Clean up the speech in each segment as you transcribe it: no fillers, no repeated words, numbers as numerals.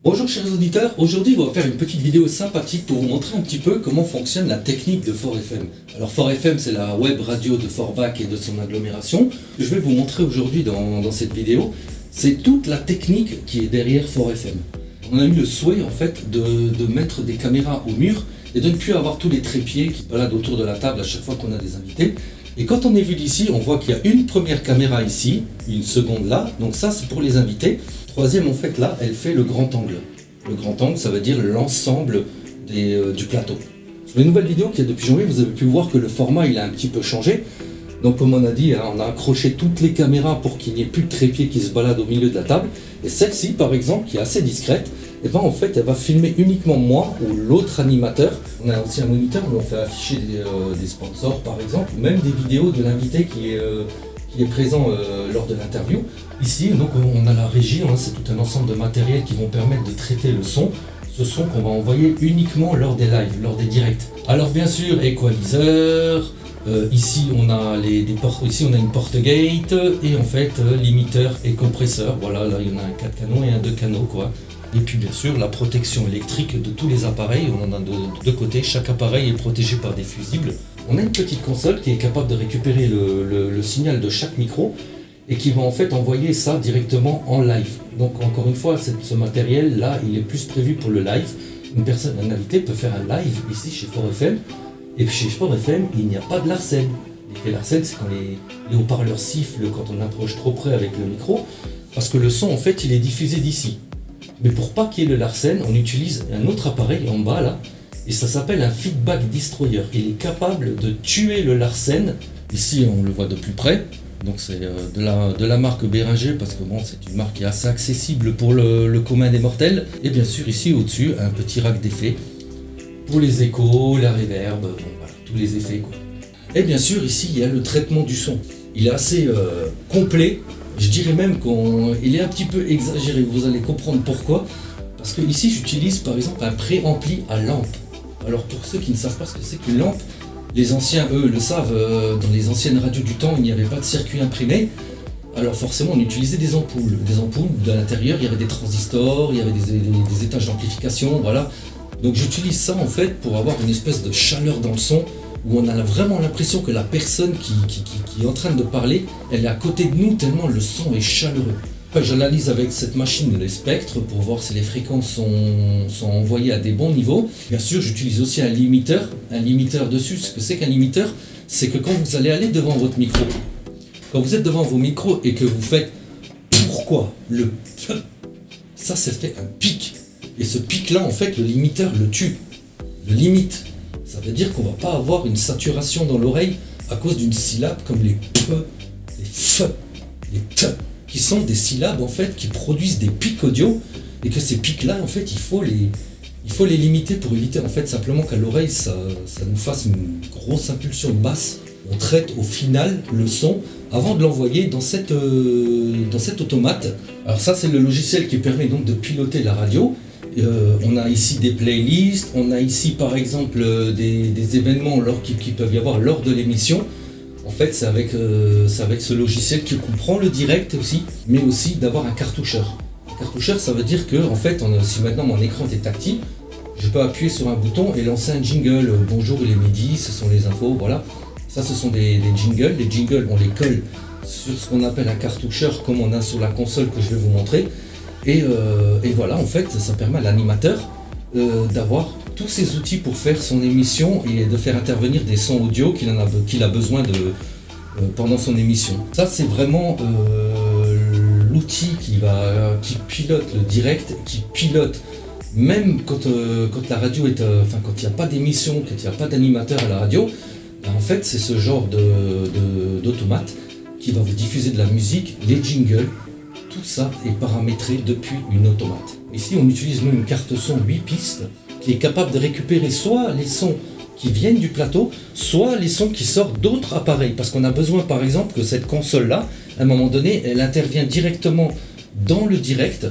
Bonjour chers auditeurs, aujourd'hui on va faire une petite vidéo sympathique pour vous montrer un petit peu comment fonctionne la technique de Fort FM. Alors Fort FM c'est la web radio de Forbach et de son agglomération. Je vais vous montrer aujourd'hui dans cette vidéo, c'est toute la technique qui est derrière Fort FM. On a eu le souhait en fait de mettre des caméras au mur et de ne plus avoir tous les trépieds qui se baladent autour de la table à chaque fois qu'on a des invités. Et quand on est vu d'ici, on voit qu'il y a une première caméra ici, une seconde là, donc ça c'est pour les invités. Troisième en fait là, elle fait le grand angle. Le grand angle ça veut dire l'ensemble du plateau. Sur les nouvelles vidéos qu'il y a depuis janvier, vous avez pu voir que le format il a un petit peu changé. Donc comme on a dit, on a accroché toutes les caméras pour qu'il n'y ait plus de trépied qui se balade au milieu de la table. Et celle-ci par exemple, qui est assez discrète, et ben en fait elle va filmer uniquement moi ou l'autre animateur. On a aussi un moniteur où on fait afficher des sponsors par exemple, ou même des vidéos de l'invité qui est présent lors de l'interview. Ici donc on a la régie, c'est tout un ensemble de matériel qui vont permettre de traiter le son. Ce son qu'on va envoyer uniquement lors des lives, lors des directs. Alors bien sûr, équaliseur, ici on a ici on a une porte gate et en fait limiteur et compresseur. Voilà, là il y en a un 4 canaux et un 2 canaux quoi. Et puis bien sûr la protection électrique de tous les appareils, on en a de deux côtés, chaque appareil est protégé par des fusibles. On a une petite console qui est capable de récupérer le signal de chaque micro et qui va en fait envoyer ça directement en live. Donc encore une fois, ce matériel là, il est plus prévu pour le live. Un invité peut faire un live ici chez Fort FM, et puis chez Fort FM, il n'y a pas de larcène. L'effet larcène, c'est quand les haut-parleurs sifflent quand on approche trop près avec le micro, parce que le son en fait, il est diffusé d'ici. Mais pour pas qu'il y ait le larcène, on utilise un autre appareil en bas là, et ça s'appelle un feedback destroyer. Il est capable de tuer le larcène. Ici, on le voit de plus près. Donc c'est de la marque Behringer, parce que bon, c'est une marque qui est assez accessible pour le commun des mortels. Et bien sûr ici au-dessus un petit rack d'effets pour les échos, la reverb, bon, voilà, tous les effets quoi. Et bien sûr ici il y a le traitement du son. Il est assez complet, je dirais même qu'il est un petit peu exagéré, vous allez comprendre pourquoi. Parce que ici j'utilise par exemple un préampli à lampe. Alors pour ceux qui ne savent pas ce que c'est qu'une lampe, les anciens, eux, le savent, dans les anciennes radios du temps, il n'y avait pas de circuit imprimé. Alors forcément, on utilisait des ampoules. Des ampoules, de l'intérieur, il y avait des transistors, il y avait des étages d'amplification, voilà. Donc j'utilise ça, en fait, pour avoir une espèce de chaleur dans le son, où on a vraiment l'impression que la personne qui est en train de parler, elle est à côté de nous, tellement le son est chaleureux. J'analyse avec cette machine les spectres pour voir si les fréquences sont envoyées à des bons niveaux. Bien sûr, j'utilise aussi un limiteur dessus. Ce que c'est qu'un limiteur, c'est que quand vous allez aller devant votre micro, quand vous êtes devant vos micros et que vous faites pourquoi ça fait un pic. Et ce pic-là, en fait, le limiteur le tue, le limite. Ça veut dire qu'on ne va pas avoir une saturation dans l'oreille à cause d'une syllabe comme les p, les f, les t, qui sont des syllabes en fait qui produisent des pics audio, et que ces pics là en fait il faut les limiter pour éviter en fait simplement qu'à l'oreille ça nous fasse une grosse impulsion basse. On traite au final le son avant de l'envoyer dans cet automate. Alors ça c'est le logiciel qui permet donc de piloter la radio. On a ici des playlists, on a ici par exemple des événements qui peuvent y avoir lors de l'émission. En fait, c'est avec ce logiciel qui comprend le direct aussi, mais aussi d'avoir un cartoucheur. Un cartoucheur, ça veut dire que, en fait, si maintenant mon écran est tactile, je peux appuyer sur un bouton et lancer un jingle. Bonjour, il est midi, ce sont les infos, voilà. Ça, ce sont des jingles. Les jingles, on les colle sur ce qu'on appelle un cartoucheur, comme on a sur la console que je vais vous montrer. Et voilà, en fait, ça permet à l'animateur d'avoir tous ces outils pour faire son émission et de faire intervenir des sons audio qu'il a besoin pendant son émission. Ça c'est vraiment l'outil qui pilote le direct, qui pilote même quand la radio est, quand il n'y a pas d'émission, quand il n'y a pas d'animateur à la radio, ben en fait c'est ce genre d'automate qui va vous diffuser de la musique, les jingles. Tout ça est paramétré depuis une automate. Ici on utilise nous une carte son 8 pistes qui est capable de récupérer soit les sons qui viennent du plateau, soit les sons qui sortent d'autres appareils. Parce qu'on a besoin par exemple que cette console-là, à un moment donné, elle intervient directement dans le direct.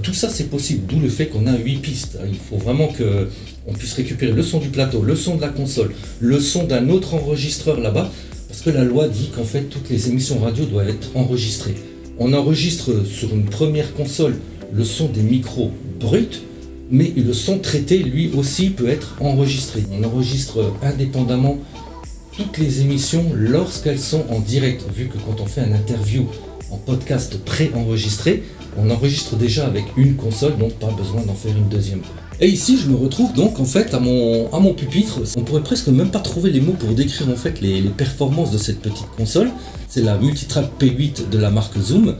Tout ça c'est possible, d'où le fait qu'on a 8 pistes. Il faut vraiment qu'on puisse récupérer le son du plateau, le son de la console, le son d'un autre enregistreur là-bas, parce que la loi dit qu'en fait toutes les émissions radio doivent être enregistrées. On enregistre sur une première console le son des micros brut, mais le son traité, lui aussi, peut être enregistré. On enregistre indépendamment toutes les émissions lorsqu'elles sont en direct, vu que quand on fait une interview en podcast pré-enregistré, on enregistre déjà avec une console, donc pas besoin d'en faire une deuxième. Et ici, je me retrouve donc en fait à mon pupitre. On pourrait presque même pas trouver les mots pour décrire en fait les performances de cette petite console. C'est la Multitrack P8 de la marque Zoom.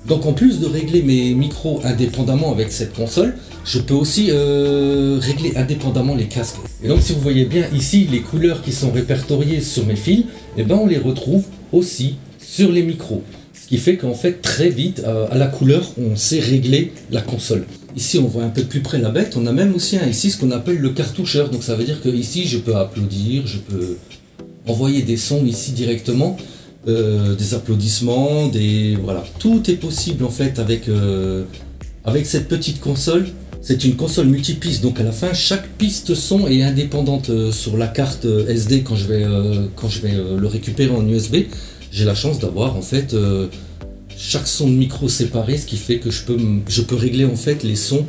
Donc en plus de régler mes micros indépendamment avec cette console, je peux aussi régler indépendamment les casques. Et donc si vous voyez bien ici les couleurs qui sont répertoriées sur mes fils, et ben on les retrouve aussi sur les micros. Ce qui fait qu'en fait très vite à la couleur on sait régler la console. Ici on voit un peu plus près la bête, on a même aussi ici ce qu'on appelle le cartoucheur. Donc ça veut dire que ici je peux applaudir, je peux envoyer des sons ici directement. Des applaudissements, voilà, tout est possible en fait avec cette petite console. C'est une console multipiste, donc à la fin chaque piste son est indépendante sur la carte SD. Quand je vais le récupérer en USB, j'ai la chance d'avoir en fait chaque son de micro séparé, ce qui fait que je peux régler en fait les sons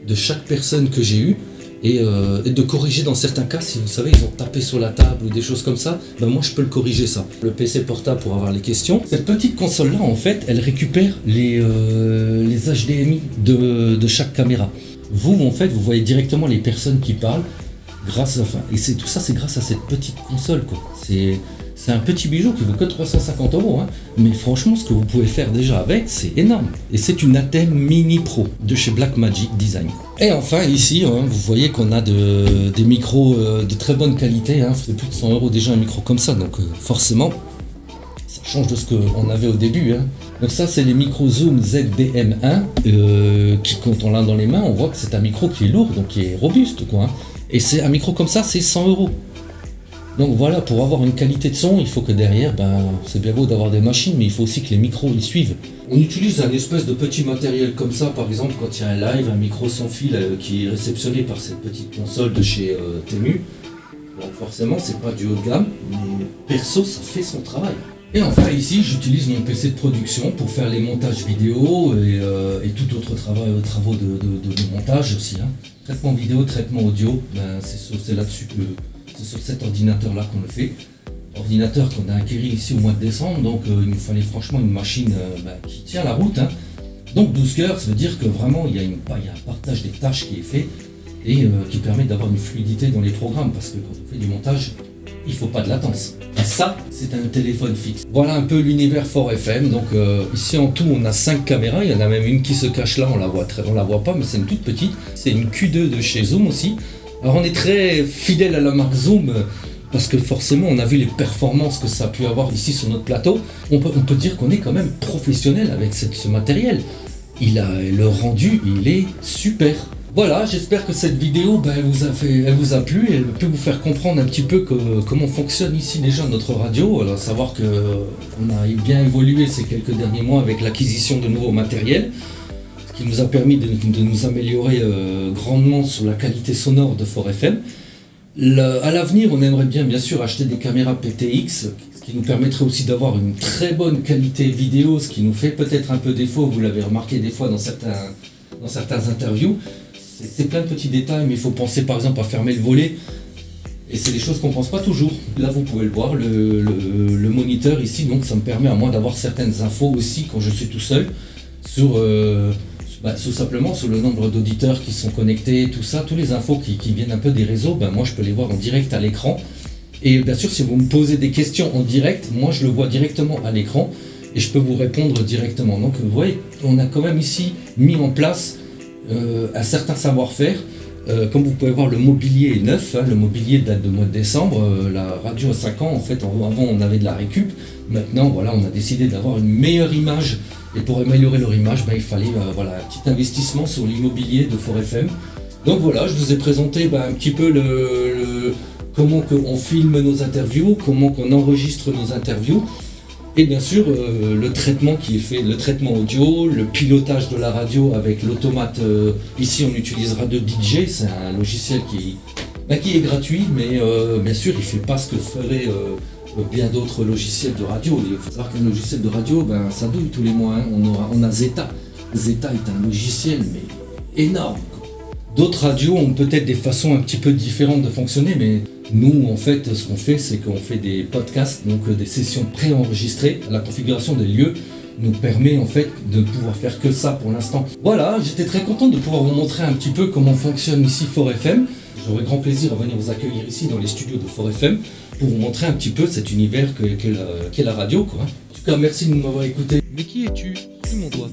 de chaque personne que j'ai eu. Et de corriger dans certains cas, si vous savez, ils ont tapé sur la table ou des choses comme ça, ben moi je peux le corriger ça. Le PC portable pour avoir les questions. Cette petite console là en fait, elle récupère les HDMI de chaque caméra. Vous en fait, vous voyez directement les personnes qui parlent grâce à, et tout ça c'est grâce à cette petite console quoi. C'est un petit bijou qui vaut que 350 €, hein. Mais franchement, ce que vous pouvez faire déjà avec, c'est énorme. Et c'est une ATEM Mini Pro de chez Blackmagic Design. Et enfin, ici, hein, vous voyez qu'on a des micros de très bonne qualité. Hein. C'est plus de 100 € déjà un micro comme ça. Donc forcément, ça change de ce qu'on avait au début. Hein. Donc ça, c'est les micros Zoom ZBM1 qui, quand on l'a dans les mains, on voit que c'est un micro qui est lourd, donc qui est robuste, quoi. Hein. Et c'est un micro comme ça, c'est 100 €. Donc voilà, pour avoir une qualité de son, il faut que derrière, c'est bien beau d'avoir des machines, mais il faut aussi que les micros y suivent. On utilise un espèce de petit matériel comme ça, par exemple, quand il y a un live, un micro sans fil qui est réceptionné par cette petite console de chez Temu. Donc forcément, c'est pas du haut de gamme, mais perso, ça fait son travail. Et enfin ici, j'utilise mon PC de production pour faire les montages vidéo et tout autre travaux de montage aussi. Hein. Traitement vidéo, traitement audio, c'est là-dessus que... C'est sur cet ordinateur-là qu'on le fait. Ordinateur qu'on a acquis ici au mois de décembre, donc il nous fallait franchement une machine qui tient la route. Hein. Donc 12 cœurs, ça veut dire que vraiment il y a un partage des tâches qui est fait et qui permet d'avoir une fluidité dans les programmes, parce que quand on fait du montage, il ne faut pas de latence. Et ça, c'est un téléphone fixe. Voilà un peu l'univers 4FM. Donc ici en tout, on a 5 caméras. Il y en a même une qui se cache là, on la voit pas, mais c'est une toute petite. C'est une Q2 de chez Zoom aussi. Alors on est très fidèle à la marque Zoom parce que forcément on a vu les performances que ça a pu avoir ici sur notre plateau. On peut dire qu'on est quand même professionnel avec ce matériel. Le rendu, il est super. Voilà, j'espère que cette vidéo elle vous a plu et elle peut vous faire comprendre un petit peu comment fonctionne ici déjà notre radio. Alors savoir qu'on a bien évolué ces quelques derniers mois avec l'acquisition de nouveaux matériels, qui nous a permis de nous améliorer grandement sur la qualité sonore de 4FM. À l'avenir, on aimerait bien sûr acheter des caméras PTX, ce qui nous permettrait aussi d'avoir une très bonne qualité vidéo, ce qui nous fait peut-être un peu défaut, vous l'avez remarqué des fois dans certains interviews. C'est plein de petits détails, mais il faut penser par exemple à fermer le volet, et c'est des choses qu'on ne pense pas toujours. Là vous pouvez le voir, le moniteur ici, donc ça me permet à moi d'avoir certaines infos aussi quand je suis tout seul, tout simplement sur le nombre d'auditeurs qui sont connectés, tout ça, tous les infos qui viennent un peu des réseaux, moi je peux les voir en direct à l'écran. Et bien sûr, si vous me posez des questions en direct, moi je le vois directement à l'écran et je peux vous répondre directement. Donc vous voyez, on a quand même ici mis en place un certain savoir-faire. Comme vous pouvez voir, le mobilier est neuf, hein, le mobilier date de mois de décembre, la radio a 5 ans, en fait avant on avait de la récup, maintenant voilà, on a décidé d'avoir une meilleure image. Et pour améliorer leur image, il fallait un petit investissement sur l'immobilier de 4FM. Donc voilà, je vous ai présenté un petit peu comment on filme nos interviews, comment on enregistre nos interviews. Et bien sûr, le traitement qui est fait, le traitement audio, le pilotage de la radio avec l'automate. Ici, on utilisera de DJ, c'est un logiciel qui est gratuit, mais bien sûr, il ne fait pas ce que ferait... bien d'autres logiciels de radio. Il faut savoir qu'un logiciel de radio, ça douille tous les mois. Hein. On a Zeta. Zeta est un logiciel, mais énorme. D'autres radios ont peut-être des façons un petit peu différentes de fonctionner, mais nous, en fait, ce qu'on fait, c'est qu'on fait des podcasts, donc des sessions préenregistrées. La configuration des lieux nous permet en fait de pouvoir faire que ça pour l'instant. Voilà, j'étais très content de pouvoir vous montrer un petit peu comment fonctionne ici Fort FM. J'aurai grand plaisir à venir vous accueillir ici dans les studios de Fort FM pour vous montrer un petit peu cet univers qu'est la radio, quoi. En tout cas, merci de m'avoir écouté. Mais qui es-tu? Suis mon doigt.